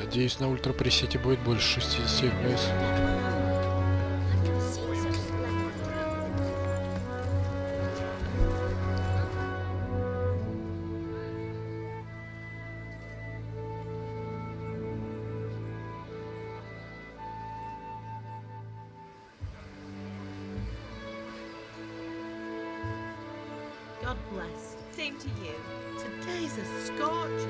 Надеюсь, на ультрапресете будет больше 60 FPS. God bless. Same to you. Today's a scorcher.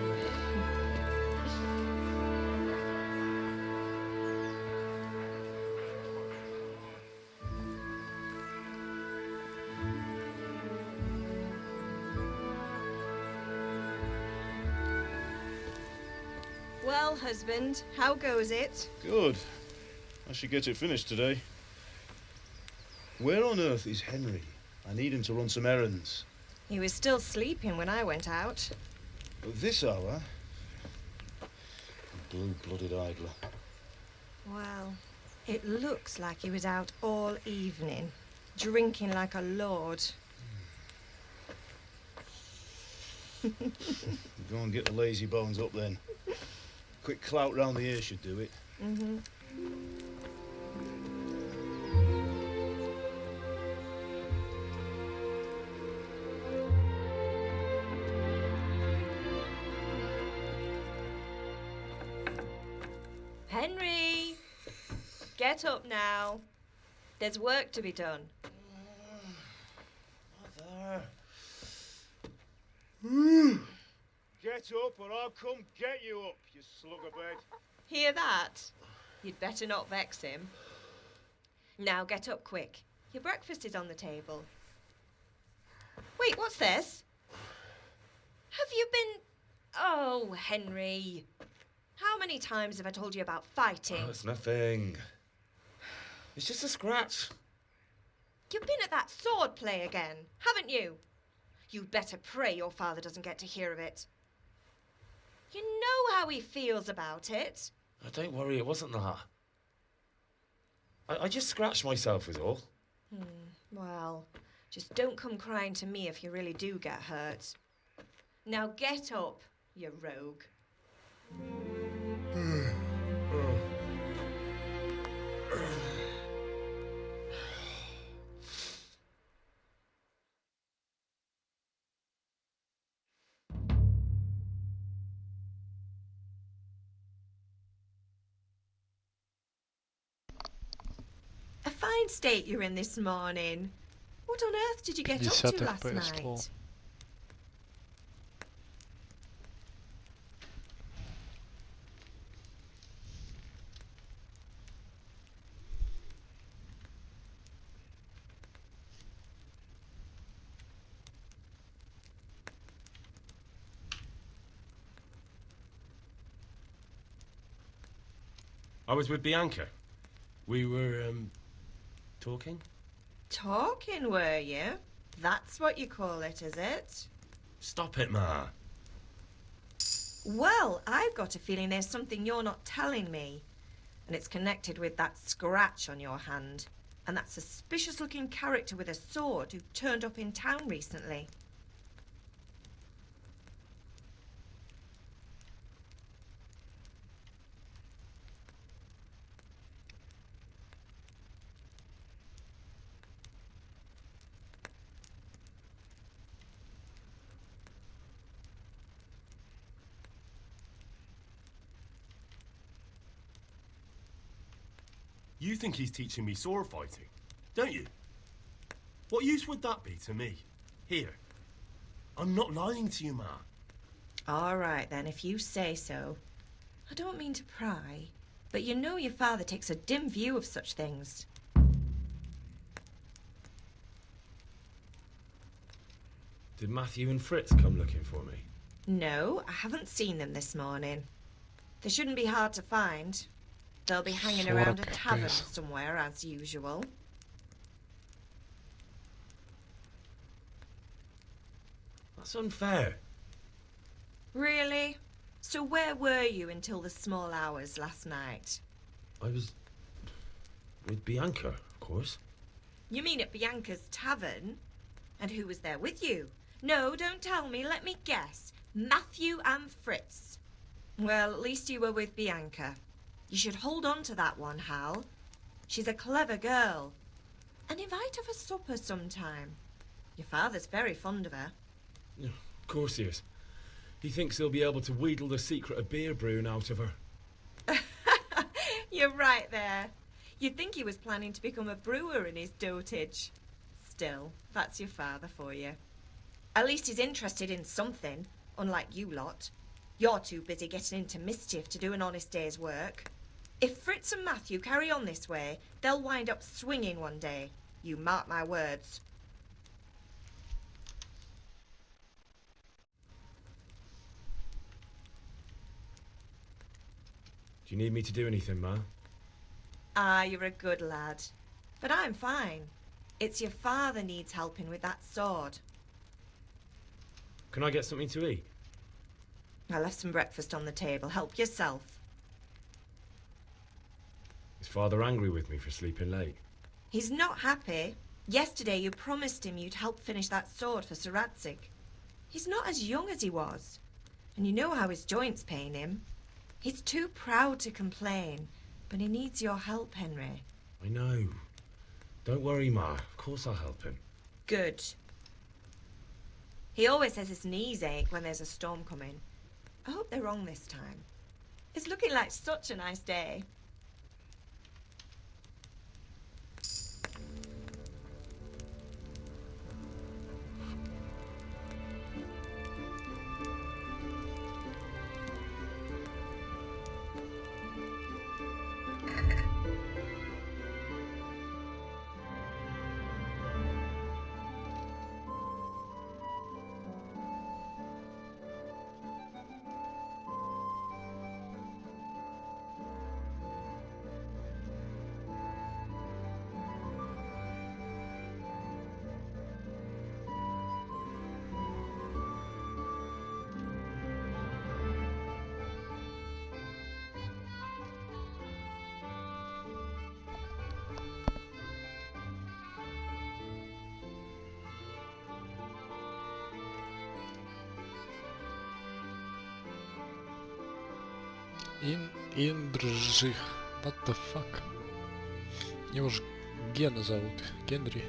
Well, husband, how goes it? Good. I should get it finished today. Where on earth is Henry? I need him to run some errands. He was still sleeping when I went out. At this hour? Blue-blooded idler. Well, it looks like he was out all evening, drinking like a lord. Go and get the lazy bones up then. Quick clout round the ear should do it. Mm-hmm. Henry! Get up now. There's work to be done. Mother. Get up or I'll come get you up, you slug of bed. Hear that? You'd better not vex him. Now get up quick. Your breakfast is on the table. Wait, what's this? Have you been... Oh, Henry. How many times have I told you about fighting? Oh, it's nothing. It's just a scratch. You've been at that sword play again, haven't you? You'd better pray your father doesn't get to hear of it. You know how he feels about it. Oh, don't worry, it wasn't that. I just scratched myself is all. Well, just don't come crying to me if you really do get hurt. Now get up, you rogue. A fine state you're in this morning. What on earth did you get up 50 to last FPS slow. night? I was with Bianca. We were, talking? Talking, were you? That's what you call it, is it? Stop it, Ma. Well, I've got a feeling there's something you're not telling me. And it's connected with that scratch on your hand. And that suspicious-looking character with a sword who turned up in town recently. You think he's teaching me sword fighting, don't you? What use would that be to me? Here. I'm not lying to you, Ma. All right, then, if you say so. I don't mean to pry, but you know your father takes a dim view of such things. Did Matthew and Fritz come looking for me? No, I haven't seen them this morning. They shouldn't be hard to find. They'll be hanging around a tavern somewhere, as usual. That's unfair. Really? So where were you until the small hours last night? I was with Bianca, of course. You mean at Bianca's tavern? And who was there with you? No, don't tell me. Let me guess. Matthew and Fritz. Well, at least you were with Bianca. You should hold on to that one, Hal. She's a clever girl. And invite her for supper sometime. Your father's very fond of her. Of course he is. He thinks he'll be able to wheedle the secret of beer brewing out of her. You're right there. You'd think he was planning to become a brewer in his dotage. Still, that's your father for you. At least he's interested in something, unlike you lot. You're too busy getting into mischief to do an honest day's work. If Fritz and Matthew carry on this way, they'll wind up swinging one day. You mark my words. Do you need me to do anything, Ma? Ah, you're a good lad. But I'm fine. It's your father needs helping with that sword. Can I get something to eat? I left some breakfast on the table. Help yourself. Is Father angry with me for sleeping late? He's not happy. Yesterday you promised him you'd help finish that sword for Sir Radzig. He's not as young as he was. And you know how his joints pain him. He's too proud to complain, but he needs your help, Henry. I know. Don't worry, Ma. Of course I'll help him. Good. He always says his knees ache when there's a storm coming. I hope they're wrong this time. It's looking like such a nice day. Индржих. What the fuck? Его же Гена зовут. Генри.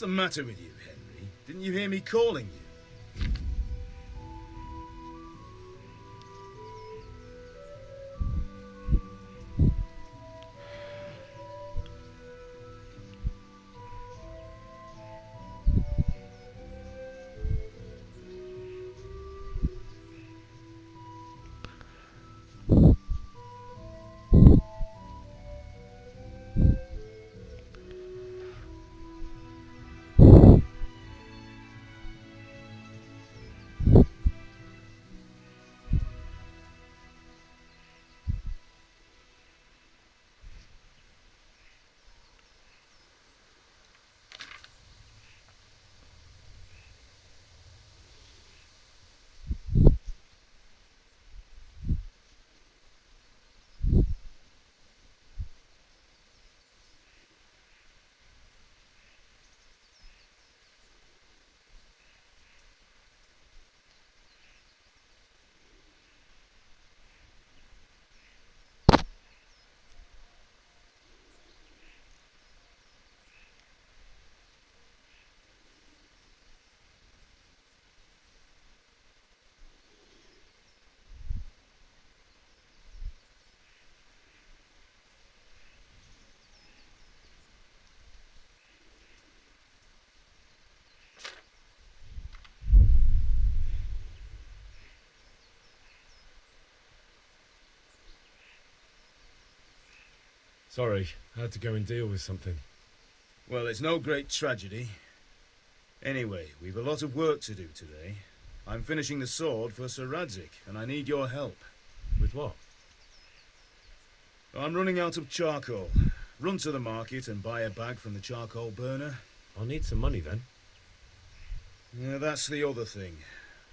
the matter with you, Henry? Didn't you hear me calling you? Sorry, I had to go and deal with something. Well, it's no great tragedy. Anyway, we've a lot of work to do today. I'm finishing the sword for Sir Radzik, and I need your help. With what? I'm running out of charcoal. Run to the market and buy a bag from the charcoal burner. I'll need some money then. Yeah, that's the other thing.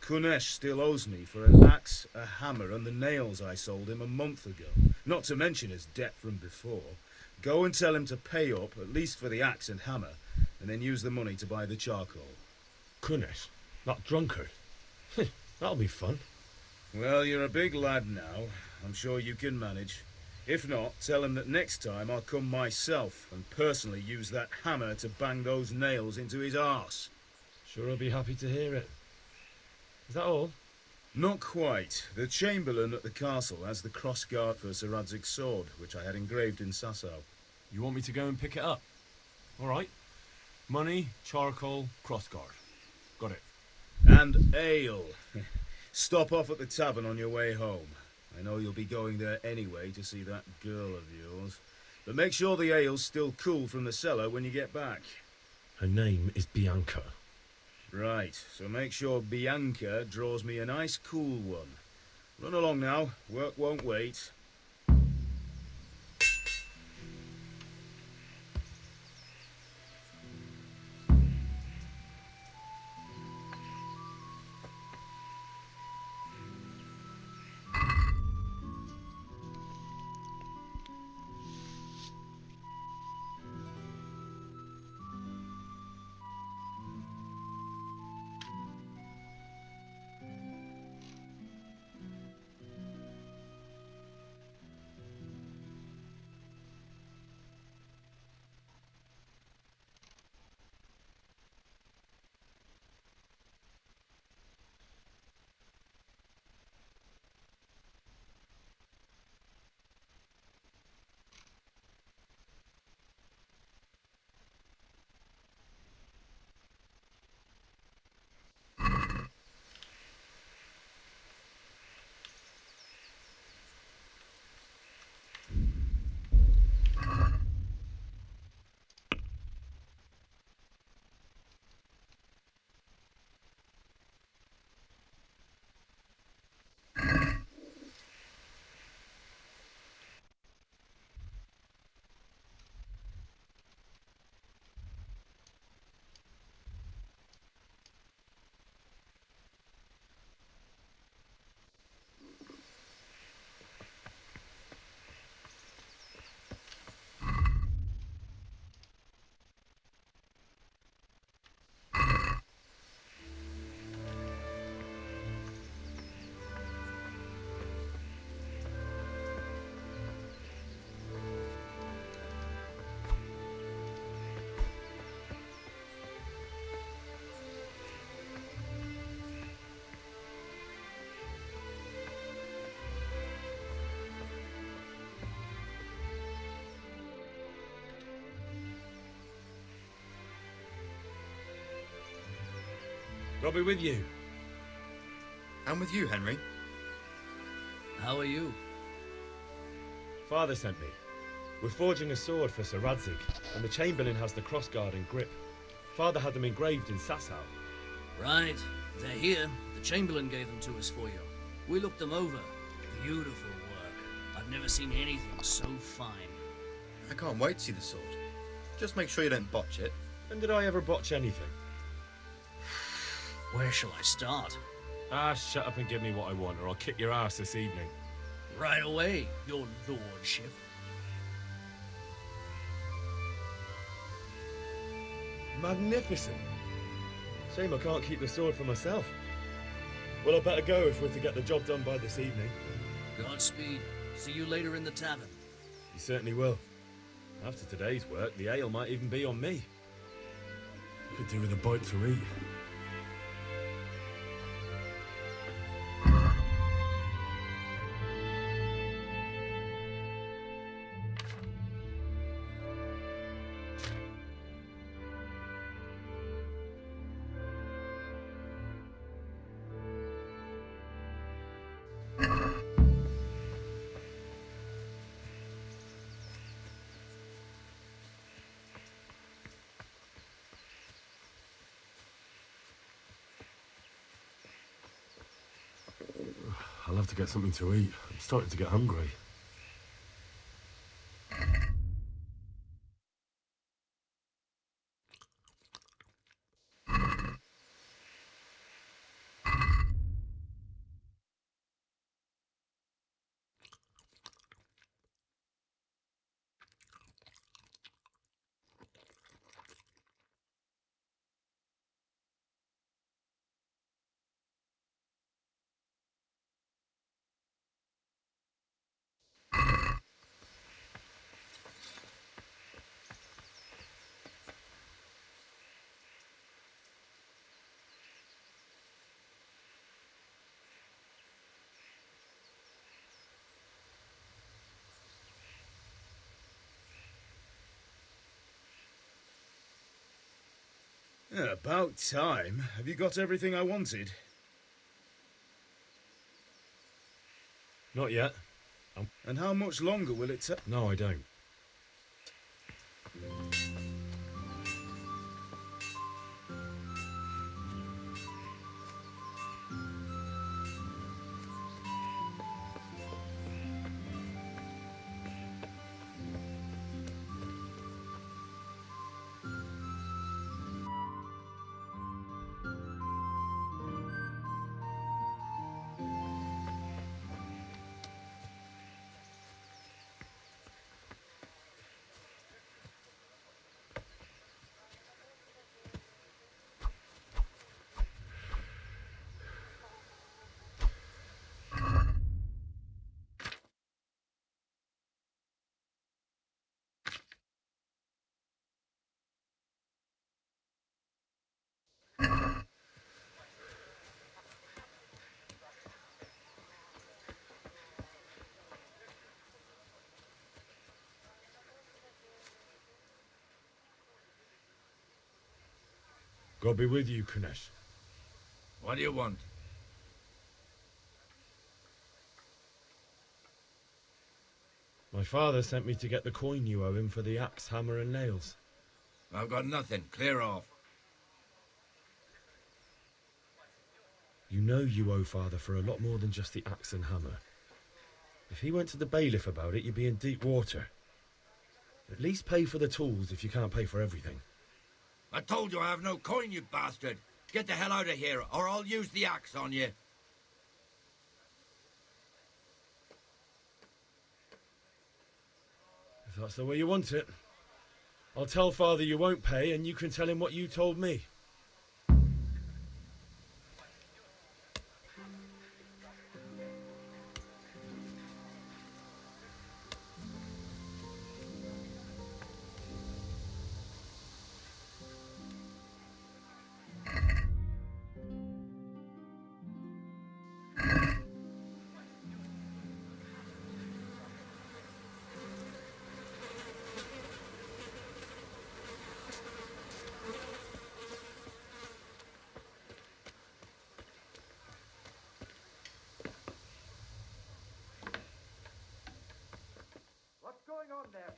Kunesh still owes me for an axe, a hammer, and the nails I sold him a month ago. Not to mention his debt from before. Go and tell him to pay up, at least for the axe and hammer, and then use the money to buy the charcoal. Kunesh, that drunkard. That'll be fun. Well, you're a big lad now. I'm sure you can manage. If not, tell him that next time I'll come myself and personally use that hammer to bang those nails into his arse. Sure, I'll be happy to hear it. Is that all? Not quite. The Chamberlain at the castle has the crossguard for Sir Radzig's sword, which I had engraved in Sasau. You want me to go and pick it up? All right. Money, charcoal, crossguard. Got it. And ale. Stop off at the tavern on your way home. I know you'll be going there anyway to see that girl of yours. But make sure the ale's still cool from the cellar when you get back. Her name is Bianca. Right, so make sure Bianca draws me a nice cool one. Run along now, work won't wait. God be with you. And with you, Henry. How are you? Father sent me. We're forging a sword for Sir Radzig, and the Chamberlain has the crossguard and grip. Father had them engraved in Sasau. Right. They're here. The Chamberlain gave them to us for you. We looked them over. Beautiful work. I've never seen anything so fine. I can't wait to see the sword. Just make sure you don't botch it. When did I ever botch anything? Where shall I start? Ah, shut up and give me what I want, or I'll kick your ass this evening. Right away, your lordship. Magnificent. Shame I can't keep the sword for myself. Well, I better go if we're to get the job done by this evening. Godspeed. See you later in the tavern. You certainly will. After today's work, the ale might even be on me. Could do with a bite to eat. I'll have to get something to eat. I'm starting to get hungry. Yeah, about time. Have you got everything I wanted? Not yet. And how much longer will it take? No, I don't. God be with you, Kunesh. What do you want? My father sent me to get the coin you owe him for the axe, hammer and nails. I've got nothing. Clear off. You know you owe father for a lot more than just the axe and hammer. If he went to the bailiff about it, you'd be in deep water. At least pay for the tools if you can't pay for everything. I told you I have no coin, you bastard. Get the hell out of here, or I'll use the axe on you. If that's the way you want it. I'll tell father you won't pay, and you can tell him what you told me. going on there?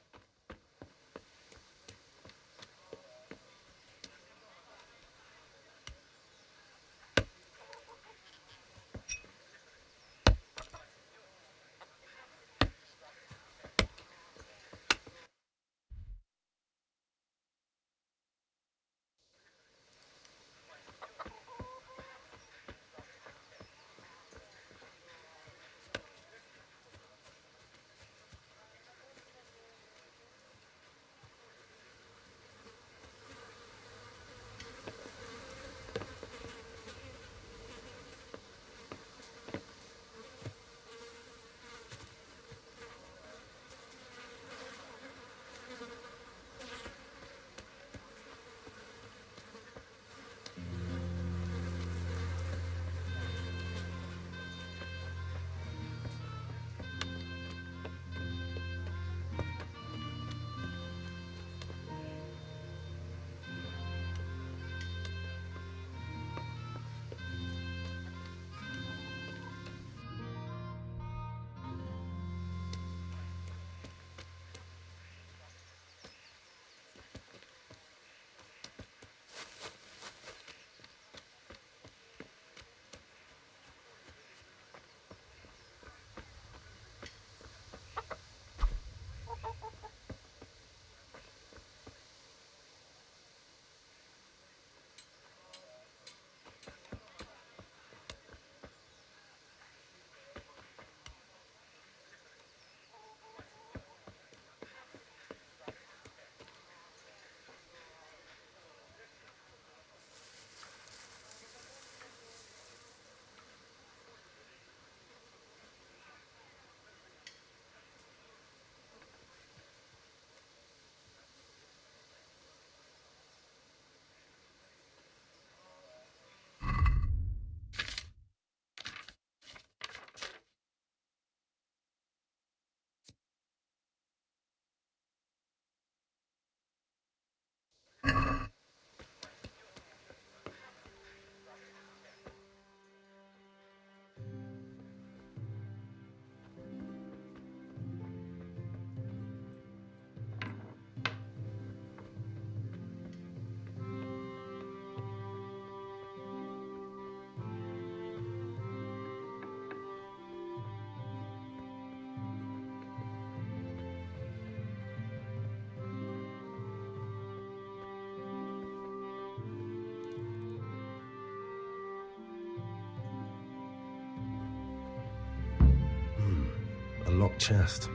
A locked chest.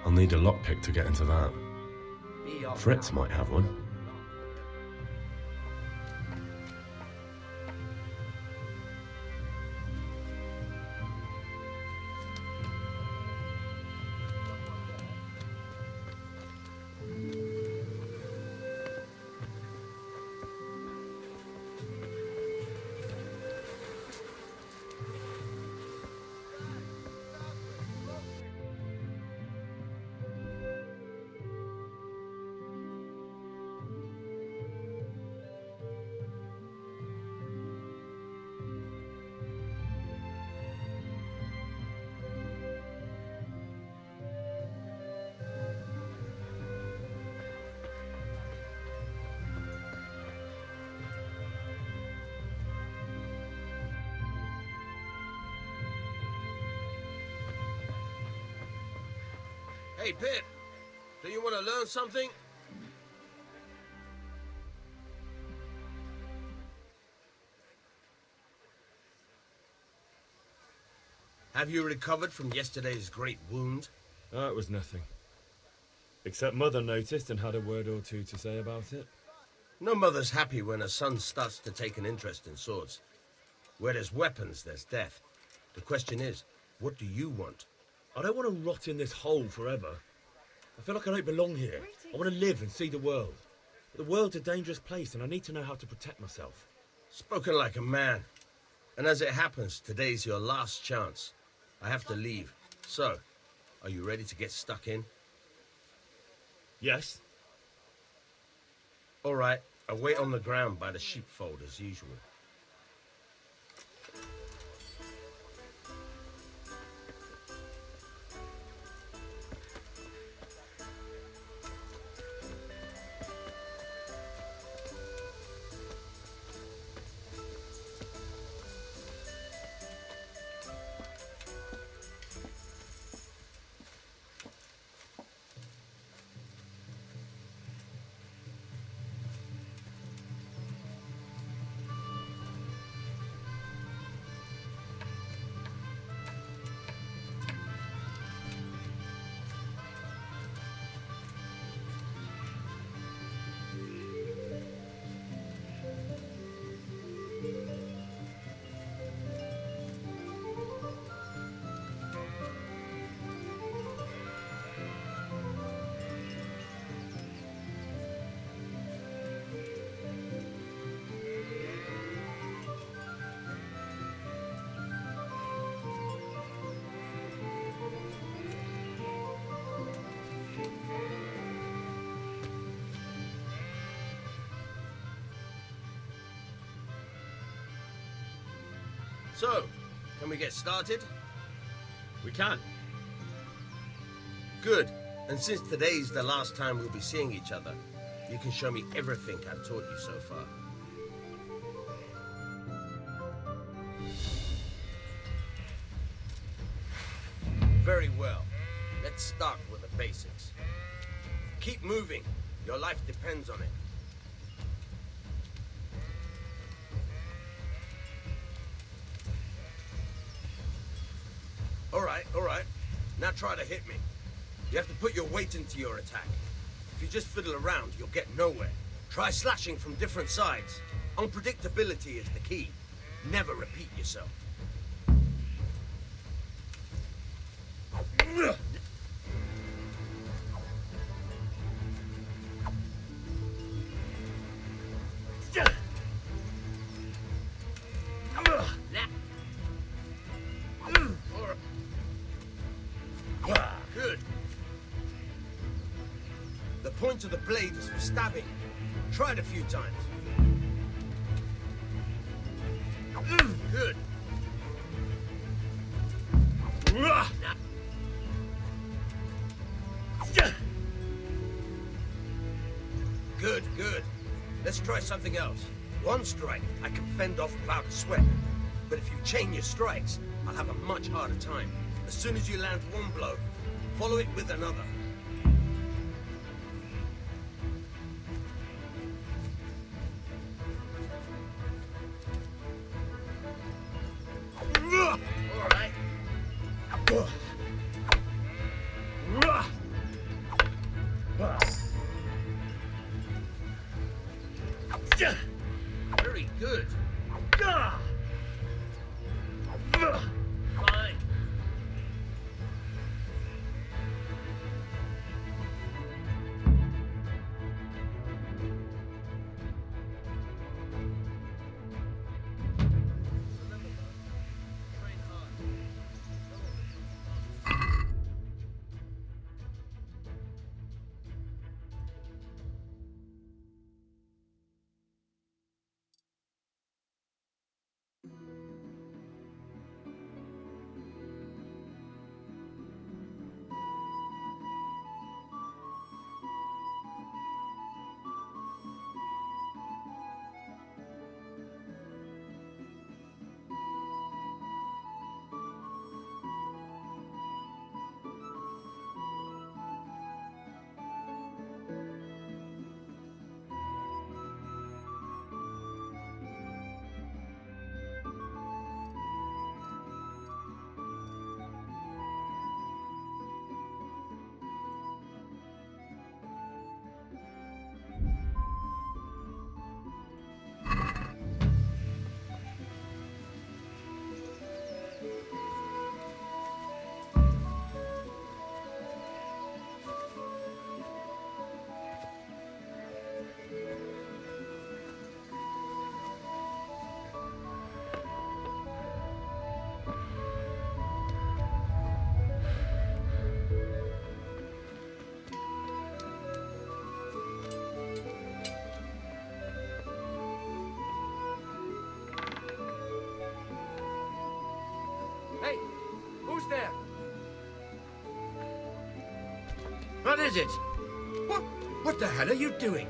I'll need a lockpick to get into that. Fritz might have one. Hey, Pip, do you want to learn something? Have you recovered from yesterday's great wound? Oh, it was nothing. Except Mother noticed and had a word or two to say about it. No mother's happy when her son starts to take an interest in swords. Where there's weapons, there's death. The question is, what do you want? I don't want to rot in this hole forever. I feel like I don't belong here. I want to live and see the world. But the world's a dangerous place and I need to know how to protect myself. Spoken like a man. And as it happens, today's your last chance. I have to leave. So, are you ready to get stuck in? Yes. All right, I'll wait on the ground by the sheepfold as usual. So, can we get started? We can. Good. And since today's the last time we'll be seeing each other, you can show me everything I've taught you so far. Very well. Let's start with the basics. Keep moving. Your life depends on it. All right. Now try to hit me. You have to put your weight into your attack. If you just fiddle around, you'll get nowhere. Try slashing from different sides. Unpredictability is the key. Never repeat yourself. Good. The point of the blade is for stabbing. Try it a few times. Good. Good. Let's try something else. One strike, I can fend off without a sweat. But if you chain your strikes, I'll have a much harder time. As soon as you land one blow, follow it with another. All right. Very good. Fine. Hey, who's there? What is it? What the hell are you doing?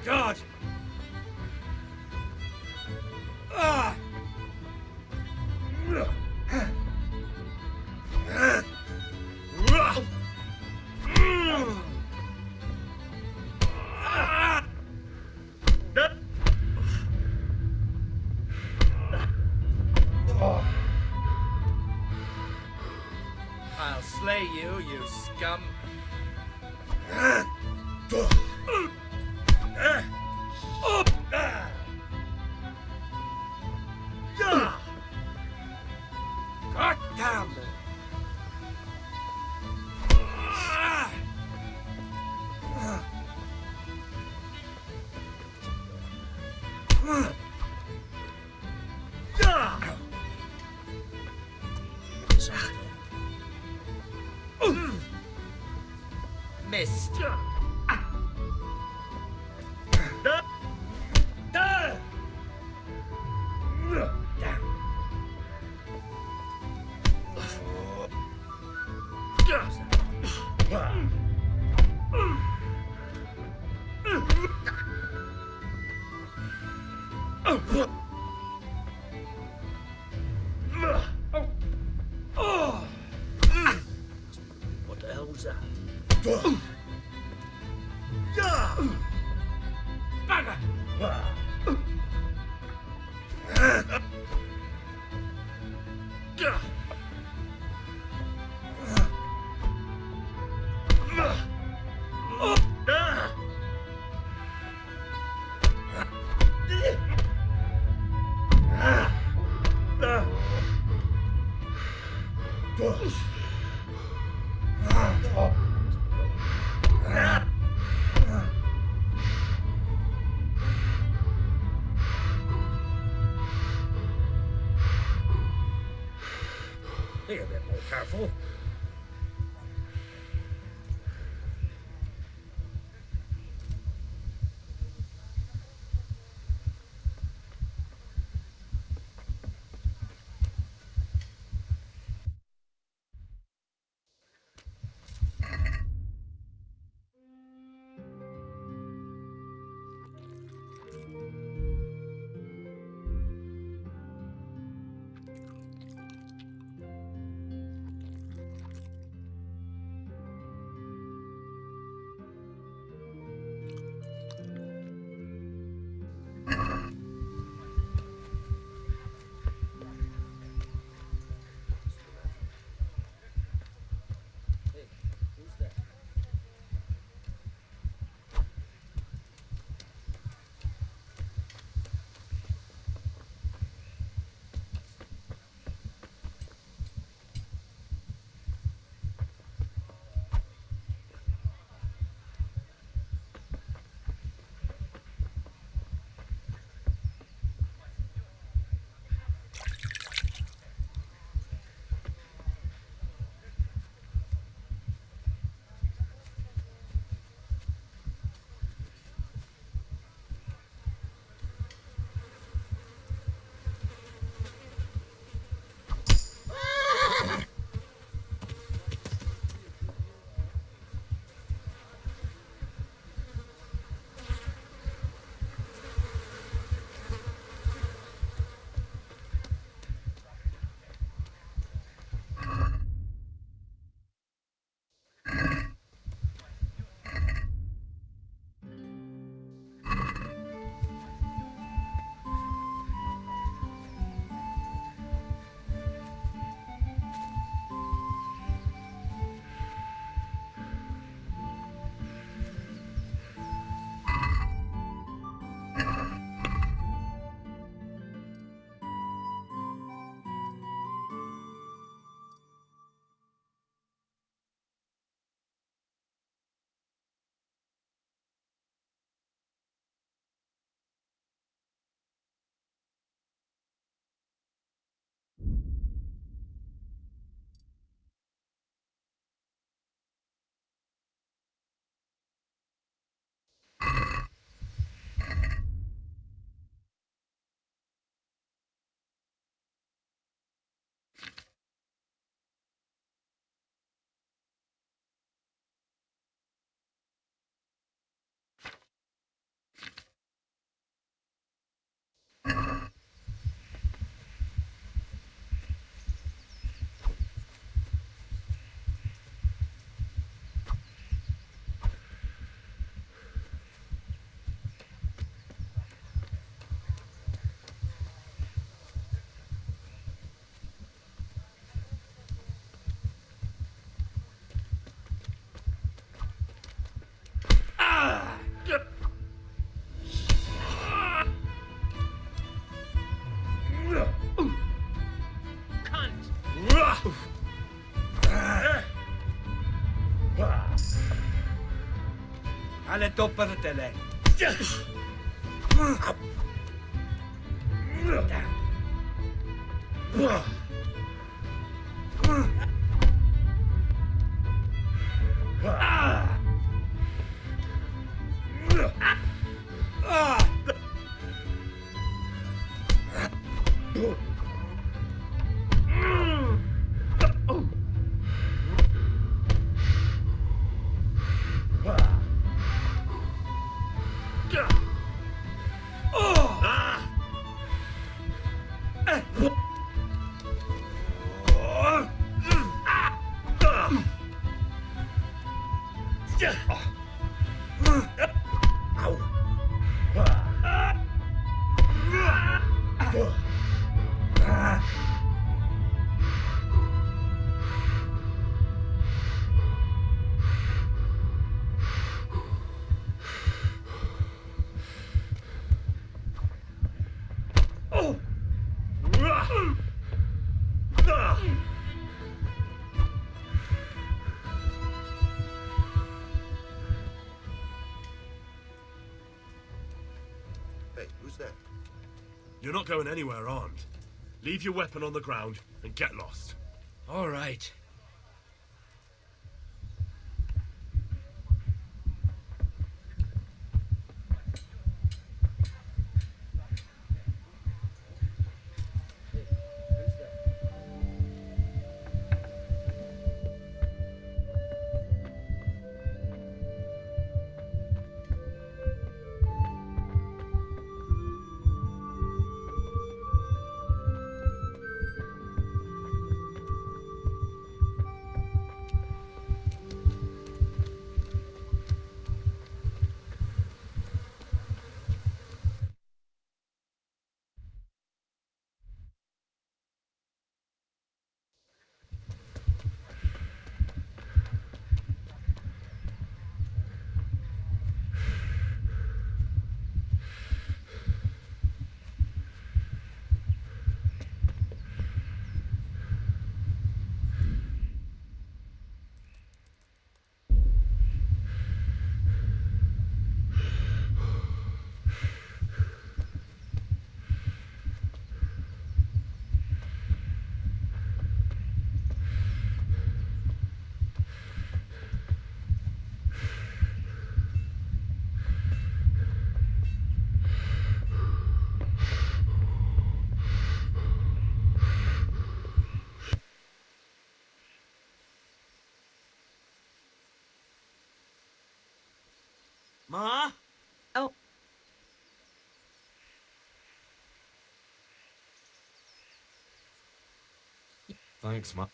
God! Ah! I'll slay you, you scum. God damn it! Missed. What the hell was that? Be a bit more careful. top of the tele. Hey, who's there? You're not going anywhere armed. Leave your weapon on the ground and get lost. All right. Ma? Oh. Thanks, Ma.